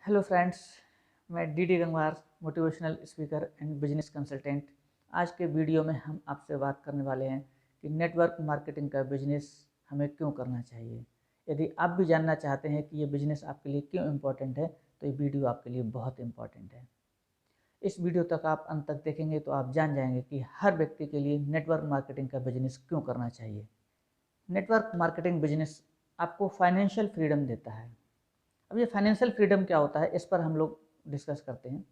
Hello friends, मैं D Gangwar, motivational speaker and business consultant. आज के वीडियो में हम आपसे बात करने वाले हैं कि नेटवर्क मार्केटिंग का बिजनेस हमें क्यों करना चाहिए। यदि आप भी जानना चाहते हैं कि ये बिजनेस आपके लिए क्यों इम्पोर्टेंट है तो ये वीडियो आपके लिए बहुत इम्पोर्टेंट है। इस वीडियो तक आप अंत तक देखेंगे तो आप जान जाएंगे कि हर व्यक्ति के लिए नेटवर्क मार्केटिंग का बिजनेस क्यों करना चाहिए। नेटवर्क मार्केटिंग बिजनेस आपको फाइनेंशियल फ्रीडम देता है। अब ये फाइनेंशियल फ्रीडम क्या होता है, इस पर हम लोग डिस्कस करते हैं।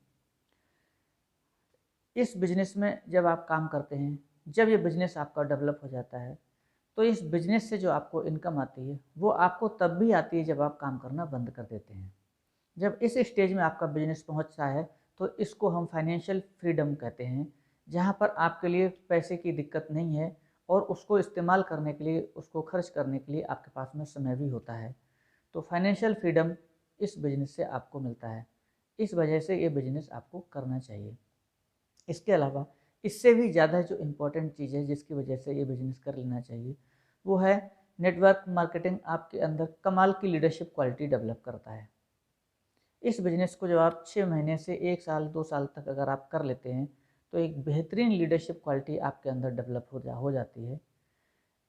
इस बिजनेस में जब आप काम करते हैं, जब ये बिजनेस आपका डेवलप हो जाता है, तो इस बिजनेस से जो आपको इनकम आती है वो आपको तब भी आती है जब आप काम करना बंद कर देते हैं। जब इस स्टेज में आपका बिजनेस पहुंचता है तो इसको हम फाइनेंशियल फ्रीडम कहते हैं, जहां पर आपके लिए पैसे की दिक्कत नहीं है और उसको इस्तेमाल करने के लिए, उसको खर्च करने के लिए आपके पास में समय भी होता है। तो फाइनेंशियल फ्रीडम इस बिजनेस से आपको मिलता है। इस वजह से ये बिजनेस आपको करना चाहिए। इसके अलावा इससे भी ज़्यादा जो इम्पोर्टेंट चीज़ है जिसकी वजह से ये बिजनेस कर लेना चाहिए, वो है नेटवर्क मार्केटिंग आपके अंदर कमाल की लीडरशिप क्वालिटी डेवलप करता है। इस बिजनेस को जब आप 6 महीने से 1 साल 2 साल तक अगर आप कर लेते हैं तो एक बेहतरीन लीडरशिप क्वालिटी आपके अंदर डेवलप हो जाती है।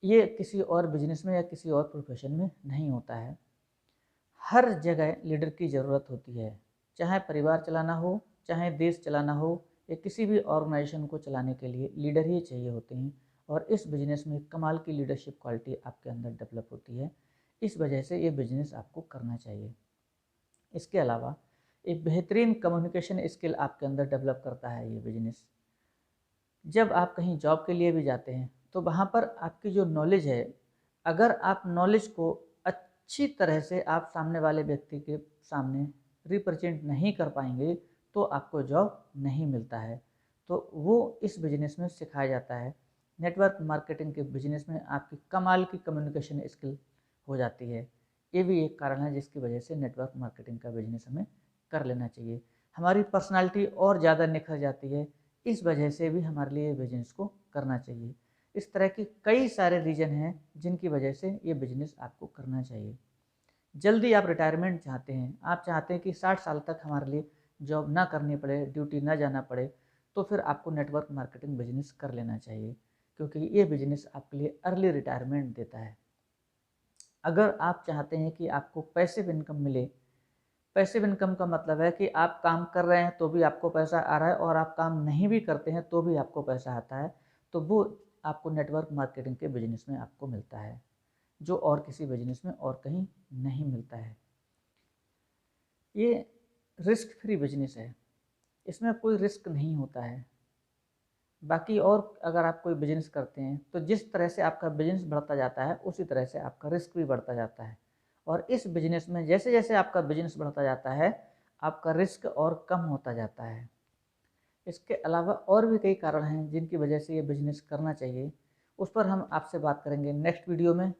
ये किसी और बिजनेस में या किसी और प्रोफेशन में नहीं होता है। हर जगह लीडर की ज़रूरत होती है, चाहे परिवार चलाना हो, चाहे देश चलाना हो, या किसी भी ऑर्गेनाइजेशन को चलाने के लिए लीडर ही चाहिए होते हैं। और इस बिज़नेस में कमाल की लीडरशिप क्वालिटी आपके अंदर डेवलप होती है। इस वजह से ये बिज़नेस आपको करना चाहिए। इसके अलावा एक बेहतरीन कम्युनिकेशन स्किल आपके अंदर डेवलप करता है ये बिज़नेस। जब आप कहीं जॉब के लिए भी जाते हैं तो वहाँ पर आपकी जो नॉलेज है, अगर आप नॉलेज को अच्छी तरह से आप सामने वाले व्यक्ति के सामने रिप्रेजेंट नहीं कर पाएंगे तो आपको जॉब नहीं मिलता है। तो वो इस बिजनेस में सिखाया जाता है। नेटवर्क मार्केटिंग के बिजनेस में आपकी कमाल की कम्युनिकेशन स्किल हो जाती है। ये भी एक कारण है जिसकी वजह से नेटवर्क मार्केटिंग का बिजनेस हमें कर लेना चाहिए। हमारी पर्सनालिटी और ज़्यादा निखर जाती है। इस वजह से भी हमारे लिए बिजनेस को करना चाहिए। इस तरह की कई सारे रीज़न हैं जिनकी वजह से ये बिजनेस आपको करना चाहिए। जल्दी आप रिटायरमेंट चाहते हैं, आप चाहते हैं कि 60 साल तक हमारे लिए जॉब ना करनी पड़े, ड्यूटी ना जाना पड़े, तो फिर आपको नेटवर्क मार्केटिंग बिजनेस कर लेना चाहिए, क्योंकि ये बिजनेस आपके लिए अर्ली रिटायरमेंट देता है। अगर आप चाहते हैं कि आपको पैसिव इनकम मिले, पैसिव इनकम का मतलब है कि आप काम कर रहे हैं तो भी आपको पैसा आ रहा है और आप काम नहीं भी करते हैं तो भी आपको पैसा आता है, तो वो आपको नेटवर्क मार्केटिंग के बिजनेस में आपको मिलता है, जो और किसी बिजनेस में और कहीं नहीं मिलता है। ये रिस्क फ्री बिजनेस है, इसमें कोई रिस्क नहीं होता है। बाकी और अगर आप कोई बिजनेस करते हैं तो जिस तरह से आपका बिजनेस बढ़ता जाता है उसी तरह से आपका रिस्क भी बढ़ता जाता है। और इस बिजनेस में जैसे जैसे आपका बिजनेस बढ़ता जाता है आपका रिस्क और कम होता जाता है। इसके अलावा और भी कई कारण हैं जिनकी वजह से ये बिजनेस करना चाहिए, उस पर हम आपसे बात करेंगे नेक्स्ट वीडियो में।